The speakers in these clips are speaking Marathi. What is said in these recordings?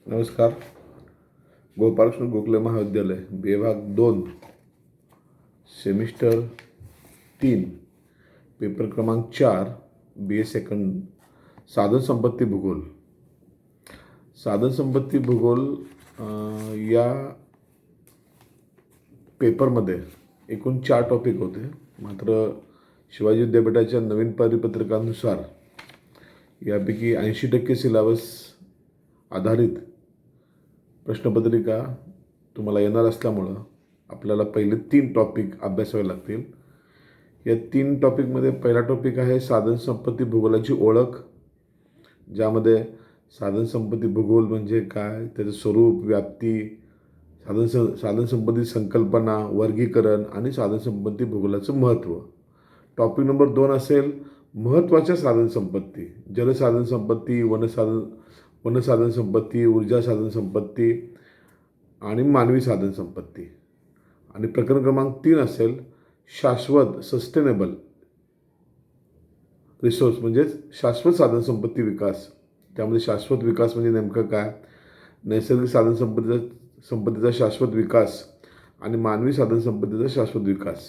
नमस्कार. गोपालकृष्ण गोखले महाविद्यालय विभाग 2 सेमिस्टर 3 पेपर क्रमांक 4 BA सेकंड साधन संपत्ती भूगोल. साधन संपत्ती भूगोल या पेपरमध्ये एकूण 4 टॉपिक होते. मात्र शिवाजी विद्यापीठाच्या नवीन परिपत्रकानुसार यापैकी 80% सिलेबस आधारित प्रश्नपत्रिका तुम्हाला येणार असल्यामुळं आपल्याला पहिले 3 टॉपिक अभ्यासावे लागतील. या 3 टॉपिकमध्ये पहिला टॉपिक आहे साधन संपत्ती भूगोलाची ओळख, ज्यामध्ये साधन संपत्ती भूगोल म्हणजे काय, त्याचं स्वरूप, व्याप्ती, साधन संपत्ती संकल्पना, वर्गीकरण आणि साधन संपत्ती भूगोलाचं महत्त्व. टॉपिक नंबर 2 असेल महत्त्वाच्या साधन संपत्ती, जलसाधन संपत्ती, वनसाधन संपत्ती, ऊर्जा साधन संपत्ती आणि मानवी साधन संपत्ती. आणि प्रकरण क्रमांक 3 असेल शाश्वत सस्टेनेबल रिसोर्स म्हणजेच शाश्वत साधन संपत्ती विकास. त्यामध्ये शाश्वत विकास म्हणजे नेमकं काय, नैसर्गिक साधन संपत्तीचा शाश्वत विकास आणि मानवी साधन संपत्तीचा शाश्वत विकास.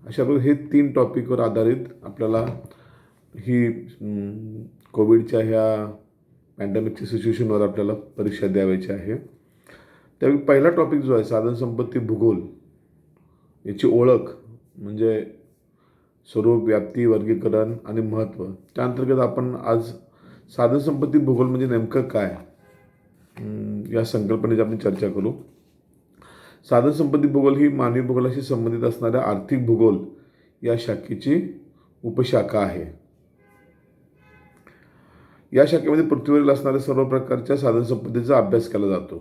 अशा प्रकारे हे 3 टॉपिकवर आधारित आपल्याला ही कोविडच्या ह्या पॅन्डेमिकच्या सिच्युएशनवर आपल्याला परीक्षा द्यावायची आहे. त्यावेळी पहिला टॉपिक जो आहे साधन संपत्ती भूगोल, याची ओळख म्हणजे स्वरूप, व्याप्ती, वर्गीकरण आणि महत्त्व. त्या अंतर्गत आपण आज साधन संपत्ती भूगोल म्हणजे नेमकं काय या संकल्पनेची आपण चर्चा करू. साधन संपत्ती भूगोल ही मानवी भूगोलाशी संबंधित असणाऱ्या आर्थिक भूगोल या शाखेची उपशाखा आहे. या शाखेमध्ये पृथ्वीवरील असणाऱ्या सर्व प्रकारच्या साधन संपत्तीचा अभ्यास केला जातो.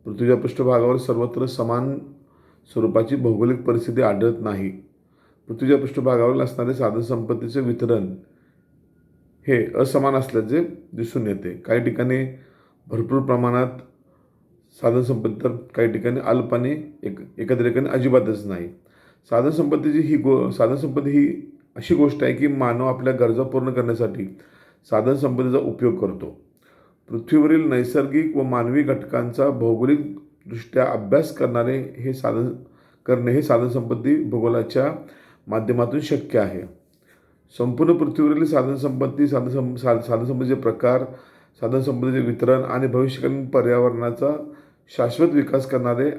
पृथ्वीच्या पृष्ठभागावर सर्वत्र समान स्वरूपाची भौगोलिक परिस्थिती आढळत नाही. पृथ्वीच्या पृष्ठभागावर असणारे साधन संपत्तीचे वितरण हे असमान असल्याचे दिसून येते. काही ठिकाणी भरपूर प्रमाणात साधन संपत्ती, तर काही ठिकाणी अल्प आणि एखाद्या ठिकाणी अजिबातच नाही. साधन संपत्ती ही अशी गोष्ट आहे की मानव आपल्या गरजा पूर्ण करण्यासाठी साधन संपत्तीचा उपयोग करतो. पृथ्वीवरील नैसर्गिक व मानवी घटकांचा भौगोलिकदृष्ट्या अभ्यास हे साधन संपत्ती भूगोलाच्या माध्यमातून शक्य आहे. संपूर्ण पृथ्वीवरील साधन संपत्तीचे प्रकार, साधन संपत्तीचे वितरण आणि भविष्यकालीन पर्यावरणाचा शाश्वत विकास करणारे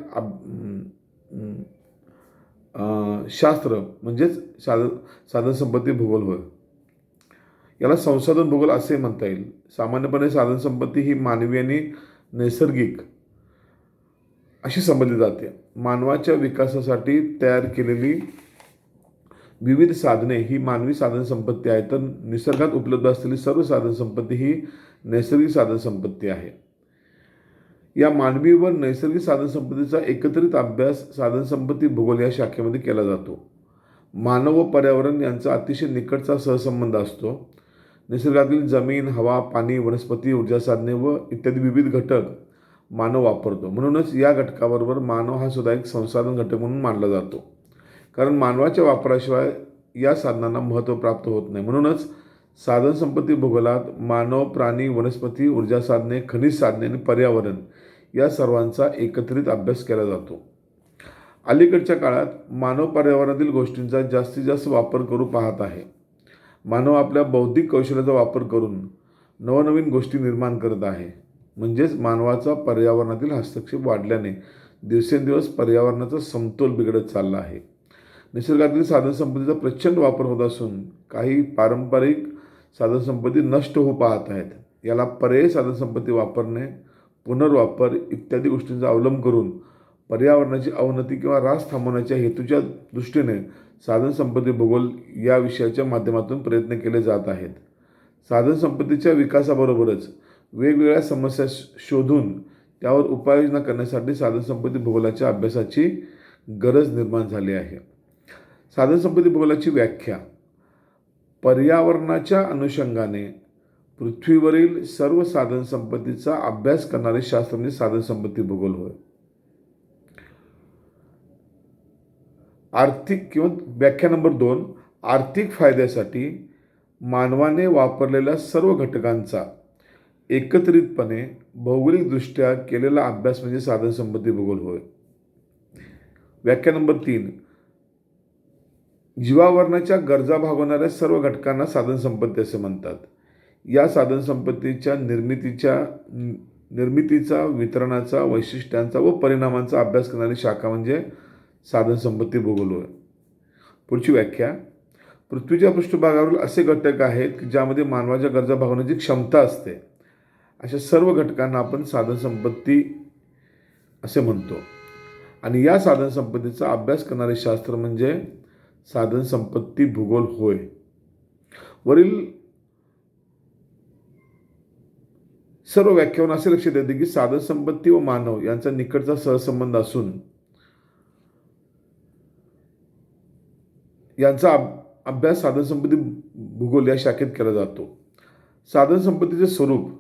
शास्त्र म्हणजेच साधन संपत्ती भूगोल होय. याला संसाधन भूगोल असे म्हणता येईल. सामान्यपणे साधन संपत्ती ही मानवी आणि नैसर्गिक अशी समजली जाते. मानवाच्या विकासासाठी तयार केलेली विविध साधने ही मानवी साधन संपत्ती आहे, तर निसर्गात उपलब्ध असलेली सर्व साधन संपत्ती ही नैसर्गिक साधन संपत्ती आहे. या मानवी व नैसर्गिक साधन संपत्तीचा एकत्रित अभ्यास साधन संपत्ती भूगोल या शाखेमध्ये केला जातो. मानव व पर्यावरण यांचा अतिशय निकटचा सहसंबंध असतो. निसर्गातील जमीन, हवा, पाणी, वनस्पती, ऊर्जा साधने व इत्यादी विविध घटक मानव वापरतो. म्हणूनच या घटकाबरोबर मानव हा सुद्धा एक संसाधन घटक म्हणून मानला जातो. कारण मानवाच्या वापराशिवाय या साधनांना महत्त्व प्राप्त होत नाही. म्हणूनच साधन संपत्ती भूगोलात मानव, प्राणी, वनस्पती, ऊर्जा साधने, खनिज साधने आणि पर्यावरण या सर्वांचा एकत्रित अभ्यास केला जातो. अलीकडच्या काळात मानव पर्यावरणातील गोष्टींचा जास्तीत जास्त वापर करू पाहत आहे. मानव आपल्या बौद्धिक कौशल्याचा वापर करून नवनवीन गोष्टी निर्माण करत आहे. म्हणजेच मानवाचा पर्यावरणातील हस्तक्षेप वाढल्याने दिवसेंदिवस पर्यावरणाचा समतोल बिघडत चालला आहे. निसर्गातील साधन संपत्तीचा प्रचंड वापर होत असून काही पारंपरिक साधन संपत्ती नष्ट होऊ पाहत आहेत. याला पर्यायी साधन संपत्ती वापरणे, पुनर्वापर इत्यादी गोष्टींचा अवलंब करून पर्यावरणाची अवनती किंवा ऱ्हास थांबवण्याच्या हेतूच्या दृष्टीने साधन संपत्ती भूगोल या विषयाच्या माध्यमातून प्रयत्न केले जात आहेत. साधन संपत्तीच्या विकासाबरोबरच वेगवेगळ्या समस्या शोधून त्यावर उपाययोजना करण्यासाठी साधन संपत्ती भूगोलाच्या अभ्यासाची गरज निर्माण झाली आहे. साधन संपत्ती भूगोलाची व्याख्या: पर्यावरणाच्या अनुषंगाने पृथ्वीवरील सर्व साधन संपत्तीचा अभ्यास करणारे शास्त्र म्हणजे साधन संपत्ती भूगोल होय. व्याख्या नंबर 2: आर्थिक फायद्यासाठी मानवाने वापरलेल्या सर्व घटकांचा एकत्रितपणे भौगोलिकदृष्ट्या केलेला अभ्यास म्हणजे साधनसंपत्ती भूगोल होय. व्याख्या नंबर 3. जीवावरणाच्या गरजा भागवणाऱ्या सर्व घटकांना साधनसंपत्ती असे म्हणतात. या साधनसंपत्तीच्या निर्मितीचा, वितरणाचा, वैशिष्ट्यांचा व परिणामांचा अभ्यास करणारी शाखा म्हणजे साधनसंपत्ती भूगोल होय. पुढची व्याख्या. पृथ्वीच्या पृष्ठभागावरील असे घटक आहेत की ज्यामध्ये मानवाच्या गरजा भागवण्याची क्षमता असते. अशा सर्व घटकांना आपण साधनसंपत्ती असे म्हणतो. आणि या साधनसंपत्तीचा अभ्यास करणारे शास्त्र म्हणजे साधनसंपत्ती भूगोल होय. वरील सर्व व्याख्यावरून असे लक्षात येते की साधनसंपत्ती व मानव यांचा निकटचा सहसंबंध असून यांचा अभ्यास साधनसंपत्ती भूगोल या शाखेत केला जातो. साधनसंपत्तीचे स्वरूप.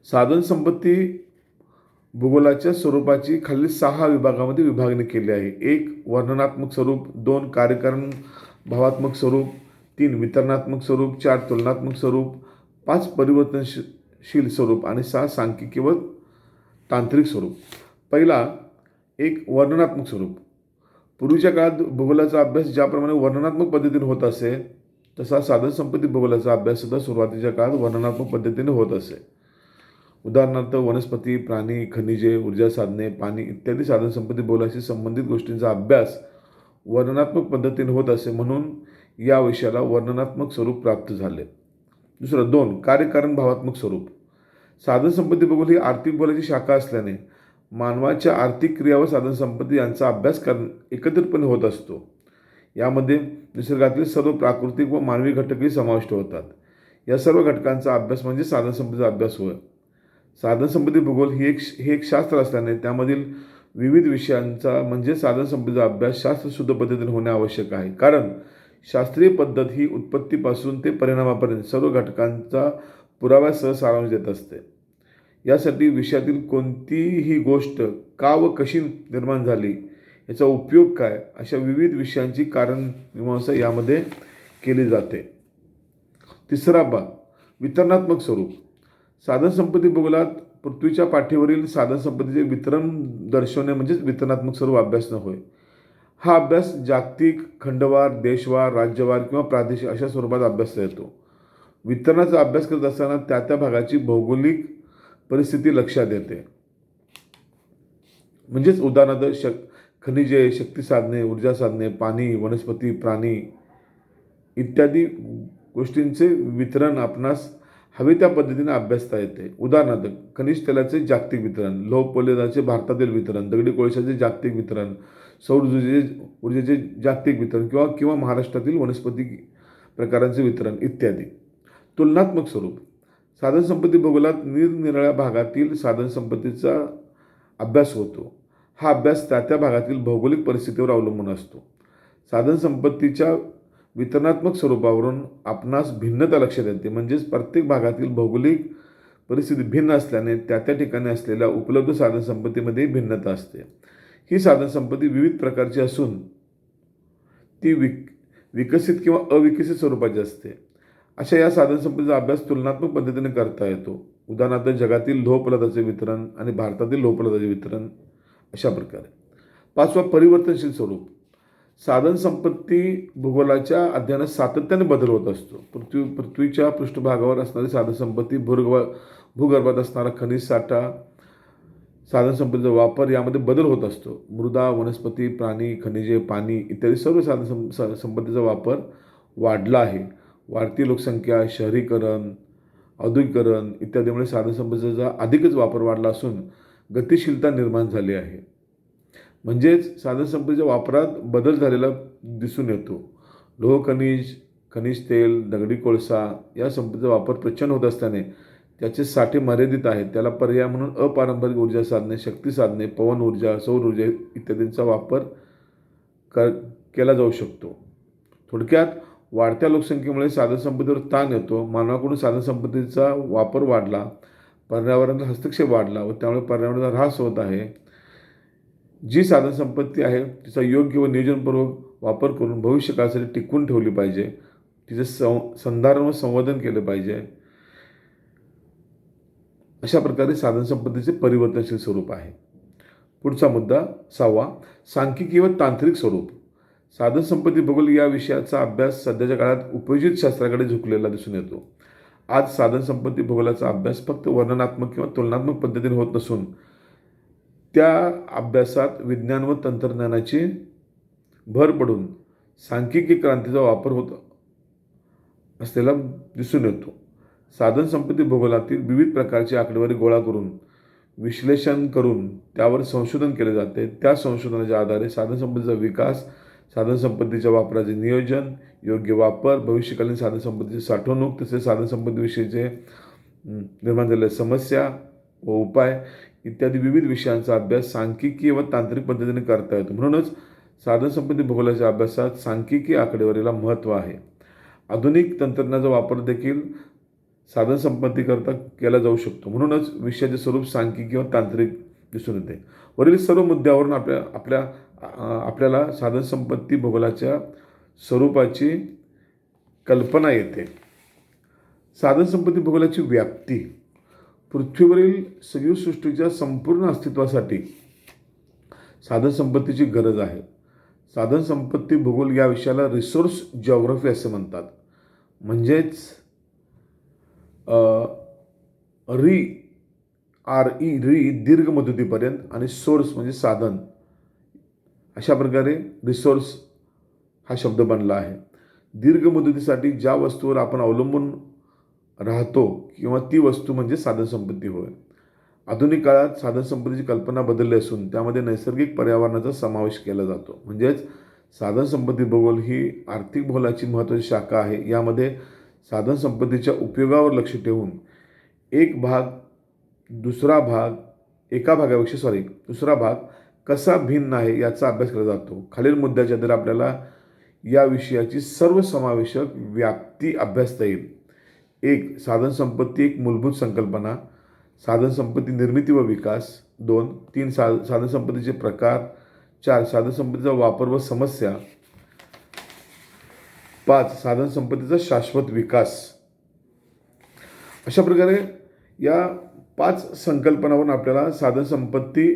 साधनसंपत्ती भूगोलाच्या स्वरूपाची खालील 6 विभागामध्ये विभागणी केली आहे. 1. वर्णनात्मक स्वरूप. 2. कार्यकारण भावात्मक स्वरूप. 3. वितरणात्मक स्वरूप. 4. तुलनात्मक स्वरूप. 5. परिवर्तनशील स्वरूप आणि 6. सांख्यिकी व तांत्रिक स्वरूप. पहिला 1. वर्णनात्मक स्वरूप. पूर्वीच्या काळात भूगोलाचा अभ्यास ज्याप्रमाणे वर्णनात्मक पद्धतीने होत असे तसा साधनसंपत्ती भूगोलाचा अभ्यास सुद्धा सुरुवातीच्या काळात वर्णनात्मक पद्धतीने होत असे. उदाहरणार्थ वनस्पती, प्राणी, खनिजे, ऊर्जा साधने, पाणी इत्यादी साधनसंपत्ती भूगोलाशी संबंधित गोष्टींचा अभ्यास वर्णनात्मक पद्धतीने होत असे, म्हणून या विषयाला वर्णनात्मक स्वरूप प्राप्त झाले. दुसरं 2. कार्यकारण भावात्मक स्वरूप. साधनसंपत्ती भूगोल ही आर्थिक भूगोलाची शाखा असल्याने मानवाच्या आर्थिक क्रिया व साधनसंपत्ती यांचा अभ्यास एकत्रितपणे होत असतो. यामध्ये निसर्गातील सर्व प्राकृतिक व मानवी घटकही समाविष्ट होतात. या सर्व घटकांचा अभ्यास म्हणजे साधनसंपत्तीचा अभ्यास होय. साधनसंपत्ती भूगोल हे एक शास्त्र असल्याने त्यामधील विविध विषयांचा म्हणजे साधनसंपत्तीचा अभ्यास शास्त्रशुद्ध पद्धतीने होणे आवश्यक आहे. कारण शास्त्रीय पद्धत ही उत्पत्तीपासून ते परिणामापर्यंत सर्व घटकांचा पुराव्यासह सारांश देत असते. यासाठी विषयातील कोणतीही गोष्ट का व कशी निर्माण झाली, याचा उपयोग काय, अशा विविध विषयांची कारणमीमांसा यामध्ये केली जाते. तिसरा भाग वितरणात्मक स्वरूप. साधनसंपत्ती भूगोलात पृथ्वीच्या पाठीवरील साधनसंपत्तीचे वितरण दर्शवणे म्हणजेच वितरणात्मक स्वरूप अभ्यासणं होय. हा अभ्यास जागतिक, खंडवार, देशवार, राज्यवार किंवा प्रादेशिक अशा स्वरूपात अभ्यासला येतो. वितरणाचा अभ्यास करत असताना त्या भागाची भौगोलिक परिस्थिती लक्षात येते. म्हणजेच उदाहरणार्थ खनिजे, शक्ती साधने, ऊर्जा साधने, पाणी, वनस्पती, प्राणी इत्यादी गोष्टींचे वितरण आपणास हवे त्या पद्धतीने अभ्यासता येते. उदाहरणार्थ खनिज तेलाचे जागतिक वितरण, लोह पोलादाचे भारतातील वितरण, दगडी कोळशाचे जागतिक वितरण, सौर ऊर्जेचे जागतिक वितरण किंवा महाराष्ट्रातील वनस्पती प्रकारांचे वितरण इत्यादी. तुलनात्मक स्वरूप. साधनसंपत्ती भूगोलात निरनिराळ्या भागातील साधनसंपत्तीचा अभ्यास होतो. हा अभ्यास त्या भागातील भौगोलिक परिस्थितीवर अवलंबून असतो. साधनसंपत्तीच्या वितरणात्मक स्वरूपावरून आपणास भिन्नता लक्षात येते. म्हणजेच प्रत्येक भागातील भौगोलिक परिस्थिती भिन्न असल्याने त्या ठिकाणी असलेल्या उपलब्ध साधनसंपत्तीमध्ये भिन्नता असते. ही साधनसंपत्ती विविध प्रकारची असून ती विकसित किंवा अविकसित स्वरूपाची असते. अशा या साधनसंपत्तीचा अभ्यास तुलनात्मक पद्धतीने करता येतो. उदाहरणार्थ जगातील लोहपोलादाचे वितरण आणि भारतातील लोहपोलादाचे वितरण अशा प्रकारे. 5. परिवर्तनशील स्वरूप. साधनसंपत्ती भूगोलाच्या अध्ययनात सातत्याने बदल होत असतो. पृथ्वीच्या पृष्ठभागावर असणारी साधनसंपत्ती, भूगर्भात असणारा खनिज साठा, साधनसंपत्तीचा वापर यामध्ये बदल होत असतो. मृदा, वनस्पती, प्राणी, खनिजे, पाणी इत्यादी सर्व साधनसंपत्तीचा वापर वाढला आहे. वाढती लोकसंख्या, शहरीकरण, औद्योगिकरण इत्यादीमुळे साधनसंपत्तीचा अधिकच वापर वाढला असून गतिशीलता निर्माण झाली आहे. म्हणजेच साधनसंपत्तीच्या वापरात बदल झालेला दिसून येतो. लोह खनिज तेल, दगडी कोळसा या संपत्तीचा वापर प्रचंड होत असल्याने त्याचे साठे मर्यादित आहेत. त्याला पर्याय म्हणून अपारंपरिक ऊर्जा साधने, शक्ती साधने, पवन ऊर्जा, सौर ऊर्जा इत्यादींचा वापर केला जाऊ शकतो. थोडक्यात वाढत्या लोकसंख्येमुळे साधनसंपत्तीवर ताण येतो. मानवाकडून साधनसंपत्तीचा वापर वाढला, पर्यावरणाचा हस्तक्षेप वाढला व त्यामुळे पर्यावरणाचा ऱ्हास होत आहे. जी साधनसंपत्ती आहे तिचा योग्य व नियोजनपूर्वक वापर करून भविष्य काळासाठी टिकवून ठेवली पाहिजे. तिचे संधारण व संवर्धन केलं पाहिजे. अशा प्रकारे साधनसंपत्तीचे परिवर्तनशील स्वरूप आहे. पुढचा मुद्दा 6वा, सांख्यिकी व तांत्रिक स्वरूप. साधनसंपत्ती भूगोल या विषयाचा अभ्यास सध्याच्या काळात उपयोजित शास्त्राकडे झुकलेला दिसून येतो. आज साधनसंपत्ती भूगोलाचा अभ्यास फक्त वर्णनात्मक किंवा तुलनात्मक पद्धतीने होत नसून त्या अभ्यासात विज्ञान व तंत्रज्ञानाची भर पडून सांख्यिकी क्रांतीचा वापर होत असलेला दिसून येतो. साधनसंपत्ती भूगोलातील विविध प्रकारची आकडेवारी गोळा करून विश्लेषण करून त्यावर संशोधन केले जाते. त्या संशोधनाच्या आधारे साधनसंपत्तीचा विकास, साधनसंपत्तीच्या वापराचे नियोजन, योग्य वापर, भविष्यकालीन साधनसंपत्तीची साठवणूक, तसेच साधनसंपत्तीविषयीचे निर्माण झालेल्या समस्या व उपाय इत्यादी विविध विषयांचा अभ्यास सांख्यिकी व तांत्रिक पद्धतीने करता येतो. म्हणूनच साधनसंपत्ती भूगोलाच्या अभ्यासात सांख्यिकी आकडेवारीला महत्त्व आहे. आधुनिक तंत्रज्ञानाचा वापर देखील साधनसंपत्तीकरता केला जाऊ शकतो. म्हणूनच विषयाचे स्वरूप सांख्यिकी व तांत्रिक दिसून येते. वरील सर्व मुद्द्यावरून आपल्याला साधनसंपत्ती भूगोलाच्या स्वरूपाची कल्पना येते. साधनसंपत्ती भूगोलाची व्याप्ती. पृथ्वीवरील सजीव सृष्टीच्या संपूर्ण अस्तित्वासाठी साधनसंपत्तीची गरज आहे. साधनसंपत्ती भूगोल या विषयाला रिसोर्स जिओग्राफी असे म्हणतात. म्हणजेच री दीर्घ मुदतीपर्यंत आणि सोर्स म्हणजे साधन, अशा प्रकारे रिसोर्स हा शब्द बनला आहे. दीर्घ मुदतीसाठी ज्या वस्तूवर आपण अवलंबून राहतो किंवा ती वस्तू म्हणजे साधनसंपत्ती होय. आधुनिक काळात साधनसंपत्तीची कल्पना बदलली असून त्यामध्ये नैसर्गिक पर्यावरणाचा समावेश केला जातो. म्हणजेच साधनसंपत्ती भूगोल ही आर्थिक भूगोलाची महत्त्वाची शाखा आहे. यामध्ये साधनसंपत्तीच्या उपयोगावर लक्ष ठेवून दुसरा भाग कसा भिन्न आहे याचा अभ्यास केला जातो. खालील मुद्द्याच्या आधारे आपल्याला या विषयाची सर्वसमावेशक व्याप्ती अभ्यासता येईल. 1. साधनसंपत्ती एक मूलभूत संकल्पना. साधनसंपत्ती निर्मिती व विकास. 2. 3. साधनसंपत्तीचे प्रकार. 4. साधनसंपत्तीचा वापर व समस्या. 5. साधनसंपत्तीचा शाश्वत विकास. अशा प्रकारे या 5 संकल्पनावरून आपल्याला साधनसंपत्ती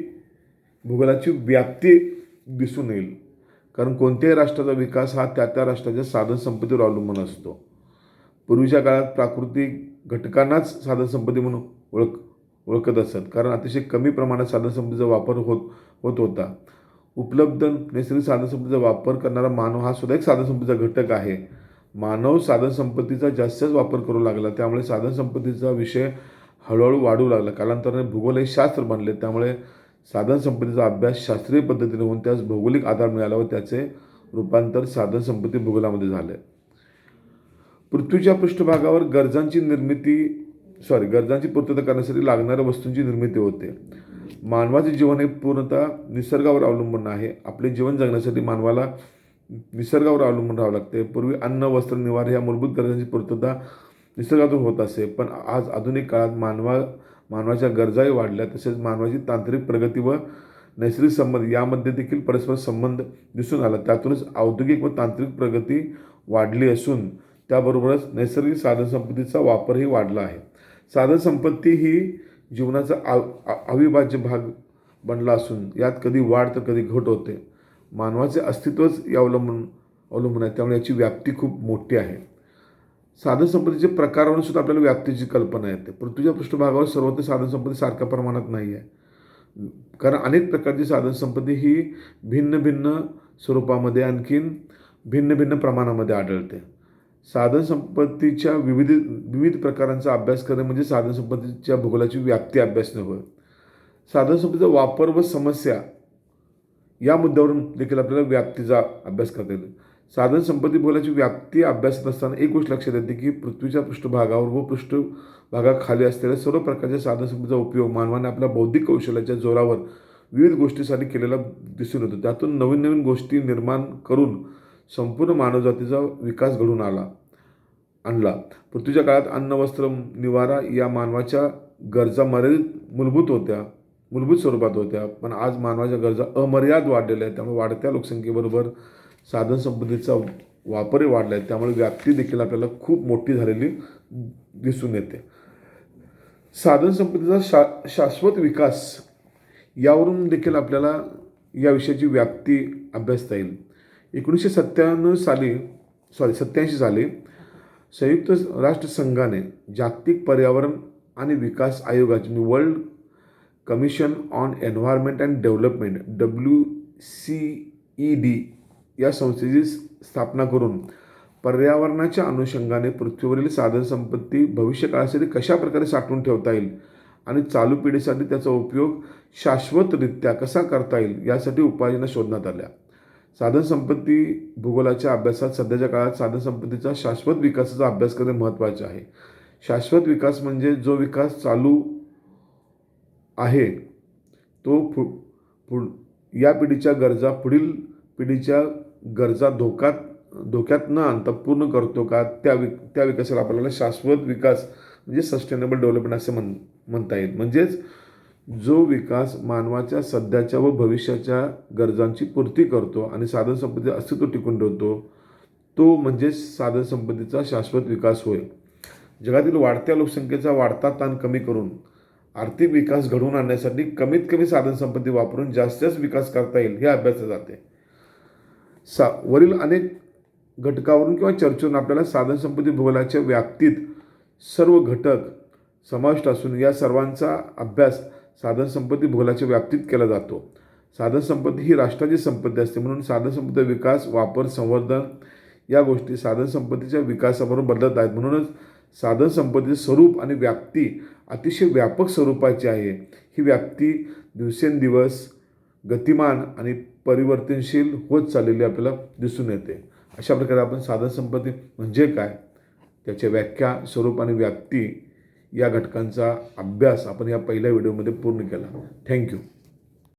भूगोलाची व्याप्ती दिसून येईल. कारण कोणत्याही राष्ट्राचा विकास हा त्या राष्ट्राच्या साधनसंपत्तीवर अवलंबून असतो. पूर्वीच्या काळात प्राकृतिक घटकांनाच साधनसंपत्ती म्हणून ओळखत असत, कारण अतिशय कमी प्रमाणात साधनसंपत्तीचा वापर होत होता. उपलब्ध नैसर्गिक साधनसंपत्तीचा वापर करणारा मानव हा सुद्धा एक साधनसंपत्तीचा घटक आहे. मानव साधनसंपत्तीचा जास्तच वापर करू लागला, त्यामुळे साधनसंपत्तीचा विषय हळूहळू वाढू लागला. कालांतराने भूगोल हे शास्त्र बनले, त्यामुळे साधनसंपत्तीचा अभ्यास शास्त्रीय पद्धतीने होऊन त्यास भौगोलिक आधार मिळाला व त्याचे रूपांतर साधनसंपत्ती भूगोलामध्ये झाले. पृथ्वीच्या पृष्ठभागावर गरजांची पूर्तता करण्यासाठी लागणाऱ्या वस्तूंची निर्मिती होते. मानवाचे जीवन हे पूर्णतः निसर्गावर अवलंबून आहे. आपले जीवन जगण्यासाठी मानवाला निसर्गावर अवलंबून राहावं लागते. पूर्वी अन्न, वस्त्र, निवारा ह्या मूलभूत गरजांची पूर्तता निसर्गातून होत असे, पण आज आधुनिक काळात मानवाच्या गरजाही वाढल्या. तसेच मानवाची तांत्रिक प्रगती व नैसर्गिक संबंध यामध्ये देखील परस्पर संबंध दिसून आला. त्यातूनच औद्योगिक व तांत्रिक प्रगती वाढली असून त्याबरोबरच नैसर्गिक साधनसंपत्तीचा वापरही वाढला आहे. साधनसंपत्ती ही जीवनाचा अविभाज्य भाग बनला असून यात कधी वाढ तर कधी घट होते. मानवाचे अस्तित्वच या अवलंबून आहे, त्यामुळे याची व्याप्ती खूप मोठी आहे. साधनसंपत्तीचे प्रकारावरून सुद्धा आपल्याला व्याप्तीची कल्पना येते. पृथ्वीच्या पृष्ठभागावर सर्वत्र साधनसंपत्ती सारख्या प्रमाणात नाही आहे, कारण अनेक प्रकारची साधनसंपत्ती ही भिन्न भिन्न स्वरूपामध्ये आणखीन भिन्न भिन्न प्रमाणामध्ये आढळते. साधनसंपत्तीच्या विविध प्रकारांचा अभ्यास करणे म्हणजे साधनसंपत्तीच्या भूगोलाची व्याप्ती अभ्यासणे होय. साधनसंपत्तीचा वापर व समस्या या मुद्द्यावरून देखील आपल्याला व्याप्तीचा अभ्यास करता येईल. साधनसंपत्ती भूगोलाची व्याप्ती अभ्यासत असताना एक गोष्ट लक्षात येते की पृथ्वीच्या पृष्ठभागावर व पृष्ठभागाखाली असलेल्या सर्व प्रकारच्या साधनसंपत्तीचा उपयोग मानवाने आपल्या बौद्धिक कौशल्याच्या जोरावर विविध गोष्टीसाठी केलेला दिसून येतो. त्यातून नवीन नवीन गोष्टी निर्माण करून संपूर्ण मानवजातीचा विकास घडून आणला. पृथ्वीच्या काळात अन्न, वस्त्र, निवारा या मानवाच्या गरजा मूलभूत स्वरूपात होत्या, पण आज मानवाच्या गरजा अमर्याद वाढलेल्या आहेत. त्यामुळे वाढत्या लोकसंख्येबरोबर साधनसंपत्तीचा वापरही वाढला आहे, त्यामुळे व्याप्ती देखील आपल्याला खूप मोठी झालेली दिसून येते. साधन संपत्तीचा शाश्वत विकास यावरून देखील आपल्याला या विषयाची व्याप्ती अभ्यासता येईल. 1987 साली संयुक्त राष्ट्रसंघाने जागतिक पर्यावरण आणि विकास आयोगाची world commission on environment and development WCED या संस्थेची स्थापना करून पर्यावरणाच्या अनुषंगाने पृथ्वीवरील साधनसंपत्ती भविष्यकाळासाठी कशा प्रकारे साठवून ठेवता येईल आणि चालू पिढीसाठी त्याचा उपयोग शाश्वतरित्या कसा करता येईल यासाठी उपाययोजना शोधण्यात आल्या. साधनसंपत्ती भूगोलाच्या अभ्यासात सध्याच्या काळात साधनसंपत्तीचा शाश्वत विकासाचा अभ्यास करणे महत्त्वाचे आहे. शाश्वत विकास म्हणजे जो विकास चालू आहे तो या पिढीच्या गरजा पुढील पिढीच्या गरजा धोक्यात न आणता पूर्ण करतो का, त्या विकासाला आपल्याला शाश्वत विकास म्हणजे सस्टेनेबल डेव्हलपमेंट असे म्हणता येईल. म्हणजेच जो विकास मानवाच्या सध्याच्या व भविष्याच्या गरजांची पूर्ती करतो आणि साधनसंपत्तीचे अस्तित्व टिकून ठेवतो, तो म्हणजे साधनसंपत्तीचा शाश्वत विकास होय. जगातील वाढत्या लोकसंख्येचा वाढता ताण कमी करून आर्थिक विकास घडवून आणण्यासाठी कमीत कमी साधनसंपत्ती वापरून जास्तीत विकास करता येईल हे अभ्यासले जाते. वरील अनेक घटकावरून किंवा चर्चेवरून आपल्याला साधनसंपत्ती भूगोलाच्या व्याप्तीत सर्व घटक समाविष्ट असून या सर्वांचा अभ्यास साधनसंपत्ती भूगोलाच्या व्याप्तीत केला जातो. साधनसंपत्ती ही राष्ट्राची संपत्ती असते, म्हणून साधनसंपत्ती विकास, वापर, संवर्धन या गोष्टी साधनसंपत्तीच्या विकासाबरोबर बदलत आहेत. म्हणूनच साधनसंपत्तीचे स्वरूप आणि व्याप्ती अतिशय व्यापक स्वरूपाची आहे. ही व्याप्ती दिवसेंदिवस गतिमान आणि परिवर्तनशील होत चाललेली आपल्याला दिसून येते. अशा प्रकारे आपण साधनसंपत्ती म्हणजे काय, त्याच्या व्याख्या, स्वरूप आणि व्याप्ती या घटकांचा अभ्यास आपण या पहिल्या व्हिडिओमध्ये पूर्ण केला. थँक्यू.